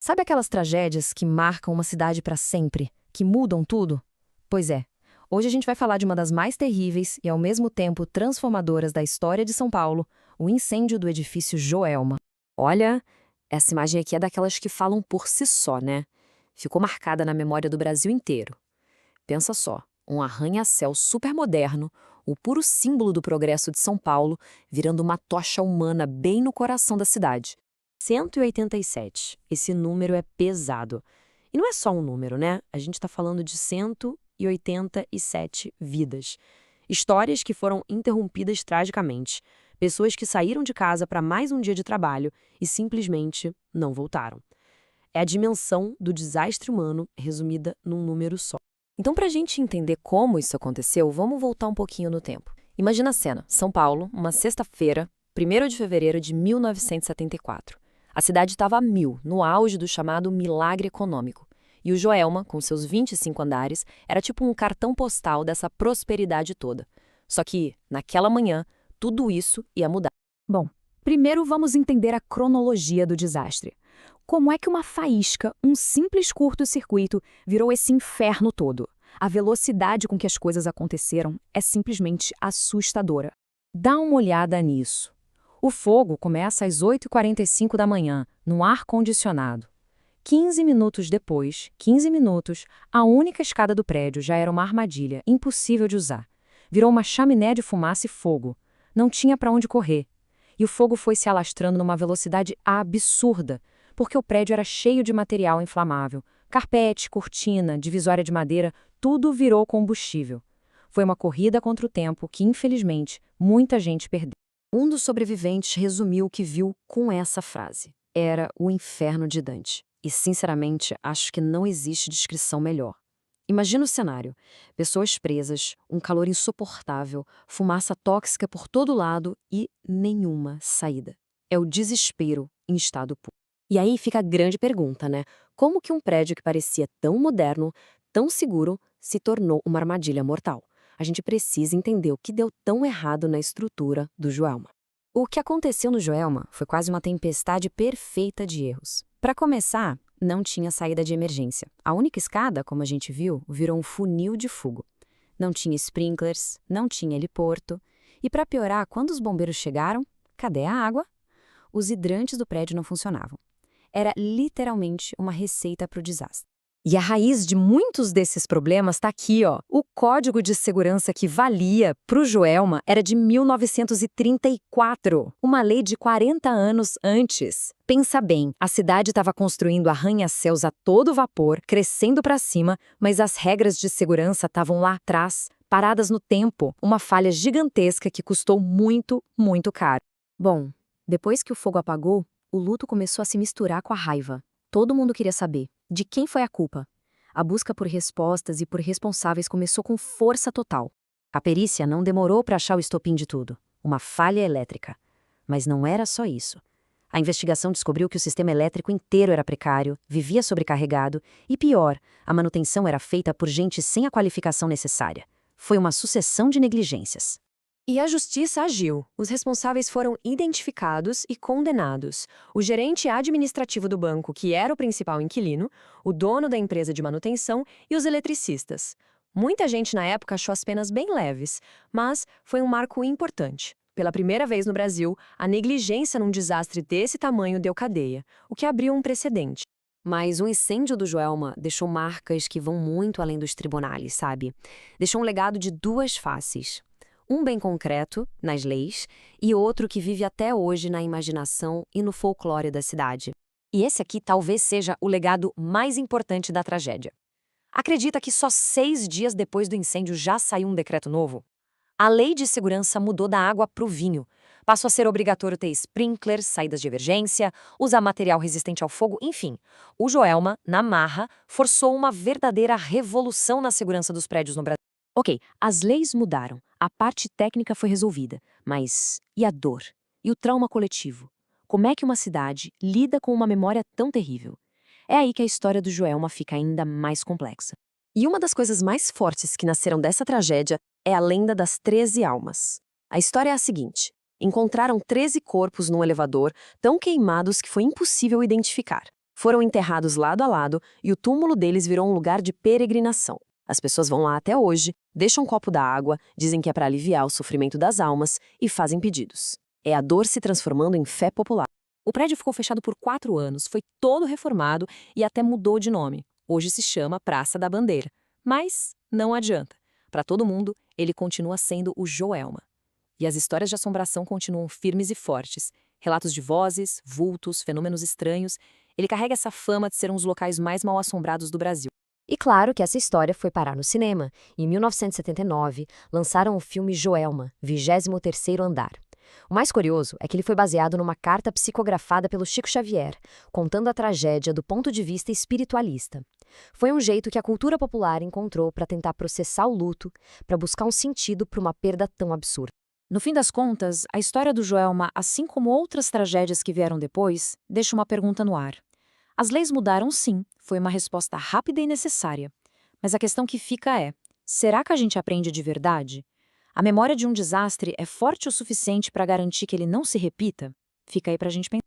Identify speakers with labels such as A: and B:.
A: Sabe aquelas tragédias que marcam uma cidade para sempre, que mudam tudo? Pois é. Hoje a gente vai falar de uma das mais terríveis e ao mesmo tempo transformadoras da história de São Paulo, o incêndio do edifício Joelma.
B: Olha, essa imagem aqui é daquelas que falam por si só, né? Ficou marcada na memória do Brasil inteiro. Pensa só, um arranha-céu super moderno, o puro símbolo do progresso de São Paulo, virando uma tocha humana bem no coração da cidade. 187. Esse número é pesado. E não é só um número, né? A gente está falando de 187 vidas. Histórias que foram interrompidas tragicamente. Pessoas que saíram de casa para mais um dia de trabalho e simplesmente não voltaram. É a dimensão do desastre humano resumida num número só. Então, para a gente entender como isso aconteceu, vamos voltar um pouquinho no tempo. Imagina a cena: São Paulo, uma sexta-feira, 1º de fevereiro de 1974. A cidade estava a mil, no auge do chamado milagre econômico. E o Joelma, com seus 25 andares, era tipo um cartão postal dessa prosperidade toda. Só que, naquela manhã, tudo isso ia mudar.
A: Bom, primeiro vamos entender a cronologia do desastre. Como é que uma faísca, um simples curto-circuito, virou esse inferno todo? A velocidade com que as coisas aconteceram é simplesmente assustadora. Dá uma olhada nisso. O fogo começa às 8h45 da manhã, no ar-condicionado. 15 minutos depois, 15 minutos, a única escada do prédio já era uma armadilha, impossível de usar. Virou uma chaminé de fumaça e fogo. Não tinha para onde correr. E o fogo foi se alastrando numa velocidade absurda, porque o prédio era cheio de material inflamável. Carpete, cortina, divisória de madeira, tudo virou combustível. Foi uma corrida contra o tempo que, infelizmente, muita gente perdeu.
B: Um dos sobreviventes resumiu o que viu com essa frase: era o inferno de Dante. E, sinceramente, acho que não existe descrição melhor. Imagina o cenário: pessoas presas, um calor insuportável, fumaça tóxica por todo lado e nenhuma saída. É o desespero em estado puro. E aí fica a grande pergunta, né? Como que um prédio que parecia tão moderno, tão seguro, se tornou uma armadilha mortal? A gente precisa entender o que deu tão errado na estrutura do Joelma. O que aconteceu no Joelma foi quase uma tempestade perfeita de erros. Para começar, não tinha saída de emergência. A única escada, como a gente viu, virou um funil de fogo. Não tinha sprinklers, não tinha heliporto. E para piorar, quando os bombeiros chegaram, cadê a água? Os hidrantes do prédio não funcionavam. Era literalmente uma receita para o desastre. E a raiz de muitos desses problemas está aqui, ó. O Código de Segurança que valia para o Joelma era de 1934, uma lei de 40 anos antes. Pensa bem, a cidade estava construindo arranha-céus a todo vapor, crescendo para cima, mas as regras de segurança estavam lá atrás, paradas no tempo, uma falha gigantesca que custou muito, muito caro. Bom, depois que o fogo apagou, o luto começou a se misturar com a raiva. Todo mundo queria saber de quem foi a culpa. A busca por respostas e por responsáveis começou com força total. A perícia não demorou para achar o estopim de tudo: uma falha elétrica. Mas não era só isso. A investigação descobriu que o sistema elétrico inteiro era precário, vivia sobrecarregado e, pior, a manutenção era feita por gente sem a qualificação necessária. Foi uma sucessão de negligências. E a justiça agiu. Os responsáveis foram identificados e condenados. O gerente administrativo do banco, que era o principal inquilino, o dono da empresa de manutenção e os eletricistas. Muita gente na época achou as penas bem leves, mas foi um marco importante. Pela primeira vez no Brasil, a negligência num desastre desse tamanho deu cadeia, o que abriu um precedente. Mas o incêndio do Joelma deixou marcas que vão muito além dos tribunais, sabe? Deixou um legado de duas faces. Um bem concreto, nas leis, e outro que vive até hoje na imaginação e no folclore da cidade. E esse aqui talvez seja o legado mais importante da tragédia. Acredita que só 6 dias depois do incêndio já saiu um decreto novo? A lei de segurança mudou da água para o vinho. Passou a ser obrigatório ter sprinklers, saídas de emergência, usar material resistente ao fogo, enfim. O Joelma, na marra, forçou uma verdadeira revolução na segurança dos prédios no Brasil. Ok, as leis mudaram, a parte técnica foi resolvida, mas e a dor? E o trauma coletivo? Como é que uma cidade lida com uma memória tão terrível? É aí que a história do Joelma fica ainda mais complexa. E uma das coisas mais fortes que nasceram dessa tragédia é a lenda das 13 almas. A história é a seguinte: encontraram 13 corpos num elevador tão queimados que foi impossível identificar.
C: Foram enterrados lado a lado e o túmulo deles virou um lugar de peregrinação. As pessoas vão lá até hoje, deixam um copo d'água, dizem que é para aliviar o sofrimento das almas e fazem pedidos. É a dor se transformando em fé popular.
A: O prédio ficou fechado por 4 anos, foi todo reformado e até mudou de nome. Hoje se chama Praça da Bandeira. Mas não adianta. Para todo mundo, ele continua sendo o Joelma. E as histórias de assombração continuam firmes e fortes. Relatos de vozes, vultos, fenômenos estranhos. Ele carrega essa fama de ser um dos locais mais mal assombrados do Brasil.
B: E claro que essa história foi parar no cinema. Em 1979, lançaram o filme Joelma, 23º Andar. O mais curioso é que ele foi baseado numa carta psicografada pelo Chico Xavier, contando a tragédia do ponto de vista espiritualista. Foi um jeito que a cultura popular encontrou para tentar processar o luto, para buscar um sentido para uma perda tão absurda.
A: No fim das contas, a história do Joelma, assim como outras tragédias que vieram depois, deixa uma pergunta no ar. As leis mudaram sim, foi uma resposta rápida e necessária. Mas a questão que fica é, será que a gente aprende de verdade? A memória de um desastre é forte o suficiente para garantir que ele não se repita? Fica aí para a gente pensar.